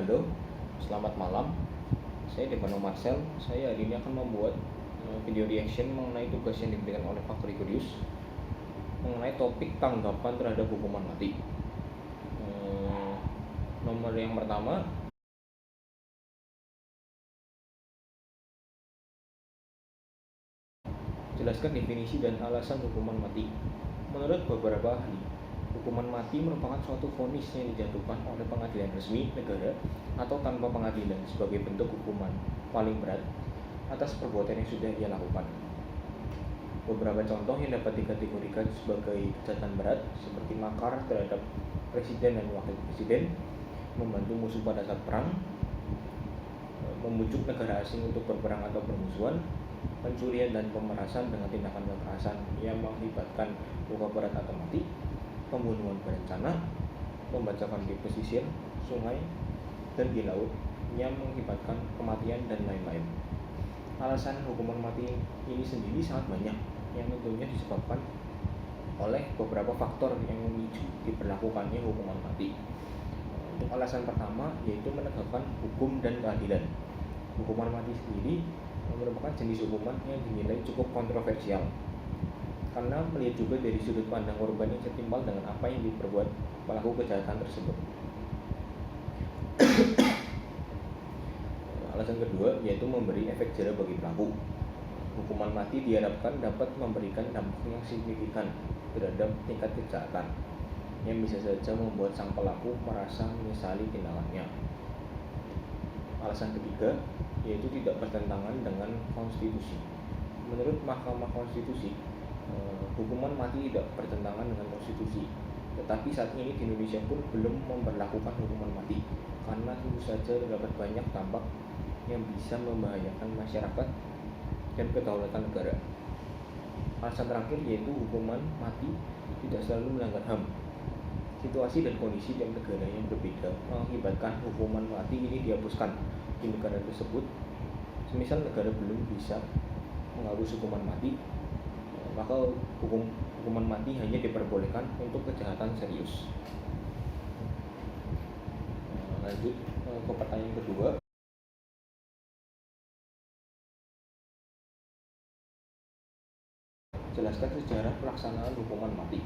Halo, selamat malam. Saya Devano Marcel. Saya hari ini akan membuat video reaction mengenai tugas yang diberikan oleh Pak Gregorius mengenai topik tanggapan terhadap hukuman mati. Nomor yang pertama, jelaskan definisi dan alasan hukuman mati. Menurut beberapa ahli, hukuman mati merupakan suatu vonis yang dijatuhkan oleh pengadilan resmi negara atau tanpa pengadilan sebagai bentuk hukuman paling berat atas perbuatan yang sudah dia lakukan. Beberapa contoh yang dapat dikategorikan sebagai kejahatan berat seperti makar terhadap presiden dan wakil presiden, membantu musuh pada saat perang, membujuk negara asing untuk berperang atau bermusuhan, pencurian dan pemerasan dengan tindakan kekerasan yang mengakibatkan luka berat atau mati, pembunuhan berencana, pembacokan di pesisir, sungai, dan di laut yang mengakibatkan kematian dan lain-lain. Alasan hukuman mati ini sendiri sangat banyak yang tentunya disebabkan oleh beberapa faktor yang memicu diberlakukannya hukuman mati. Untuk alasan pertama yaitu menegakkan hukum dan keadilan. Hukuman mati sendiri merupakan jenis hukuman yang dinilai cukup kontroversial karena melihat juga dari sudut pandang korban yang setimpal dengan apa yang diperbuat pelaku kejahatan tersebut. Alasan kedua yaitu memberi efek jera bagi pelaku. Hukuman mati diharapkan dapat memberikan dampak yang signifikan terhadap tingkat kejahatan yang bisa saja membuat sang pelaku merasa menyesali tindakannya. Alasan ketiga yaitu tidak bertentangan dengan konstitusi. Menurut Mahkamah Konstitusi, hukuman mati tidak bertentangan dengan konstitusi. Tetapi saat ini di Indonesia pun belum memberlakukan hukuman mati karena tentu saja terdapat banyak dampak yang bisa membahayakan masyarakat dan kedaulatan negara. Alasan terakhir yaitu hukuman mati tidak selalu melanggar HAM. Situasi dan kondisi dalam negara yang berbeda mengakibatkan hukuman mati ini dihapuskan di negara tersebut. Semisal negara belum bisa menghapus hukuman mati, maka hukuman mati hanya diperbolehkan untuk kejahatan serius. Lanjut ke pertanyaan kedua. Jelaskan sejarah pelaksanaan hukuman mati.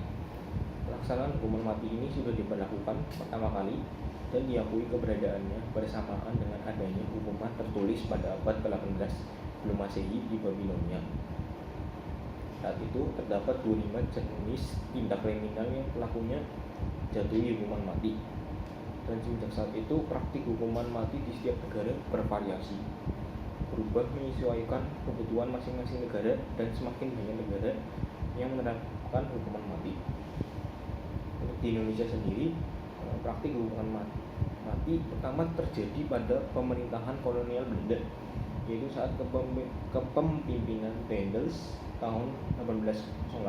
Pelaksanaan hukuman mati ini sudah diberlakukan pertama kali dan diakui keberadaannya bersamaan dengan adanya hukuman tertulis pada abad ke-18 sebelum Masehi di Babilonia. Saat itu terdapat 25 jenis tindak kriminal yang pelakunya jatuhi hukuman mati. Dan sejak saat itu praktik hukuman mati di setiap negara bervariasi, berubah menyesuaikan kebutuhan masing-masing negara dan semakin banyak negara yang menerapkan hukuman mati. Untuk di Indonesia sendiri, praktik hukuman mati pertama terjadi pada pemerintahan kolonial Belanda, yaitu saat kepemimpinan Daendels tahun 1808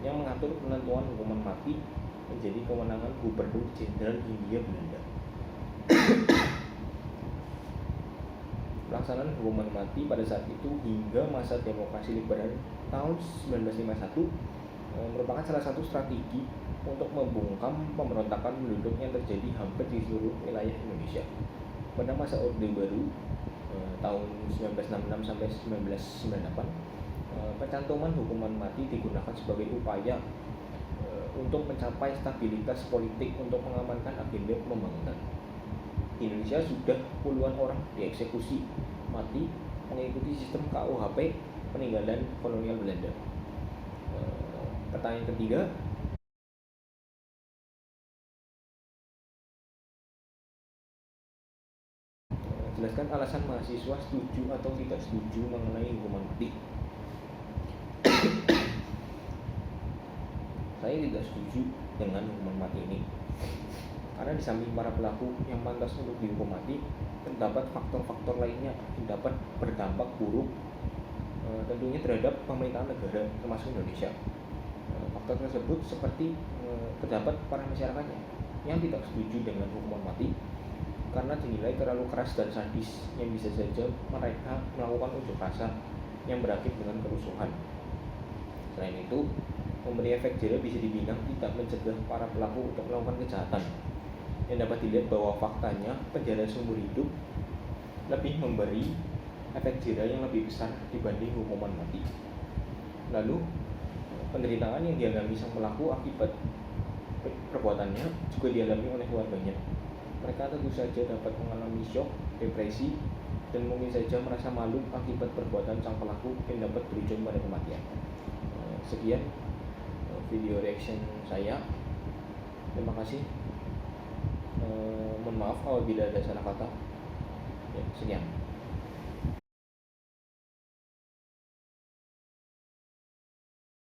yang mengatur penentuan hukuman mati menjadi kewenangan Gubernur Jenderal Hindia Belanda. Pelaksanaan hukuman mati pada saat itu hingga masa demokrasi liberal tahun 1951 merupakan salah satu strategi untuk membungkam pemberontakan penduduk yang terjadi hampir di seluruh wilayah Indonesia. Pada masa Orde Baru tahun 1966 sampai 1998, pencantuman hukuman mati digunakan sebagai upaya untuk mencapai stabilitas politik untuk mengamankan agenda pembangunan. Di Indonesia sudah puluhan orang dieksekusi mati mengikuti sistem KUHP peninggalan kolonial Belanda. Pertanyaan ketiga, jelaskan alasan mahasiswa setuju atau tidak setuju mengenai hukuman mati. Saya tidak setuju dengan hukuman mati ini karena di samping para pelaku yang pantas untuk dihukum mati, terdapat faktor-faktor lainnya yang dapat berdampak buruk tentunya terhadap pemerintahan negara termasuk Indonesia. Faktor tersebut seperti terdapat para masyarakatnya yang tidak setuju dengan hukuman mati karena dinilai terlalu keras dan sadis yang bisa saja mereka melakukan unjuk rasa yang berakhir dengan kerusuhan. Selain itu, memberi efek jera bisa dibilang tidak mencegah para pelaku untuk melakukan kejahatan. dan dapat dilihat bahwa faktanya penjara seumur hidup lebih memberi efek jera yang lebih besar dibanding hukuman mati. Lalu penderitaan yang dialami sang pelaku akibat perbuatannya juga dialami oleh keluarganya. Mereka tentu saja dapat mengalami shock, depresi, dan mungkin saja merasa malu akibat perbuatan sang pelaku yang dapat berujung pada kematian. Sekian video reaction saya. Terima kasih. Mohon maaf apabila ada salah kata. Ya, sekian.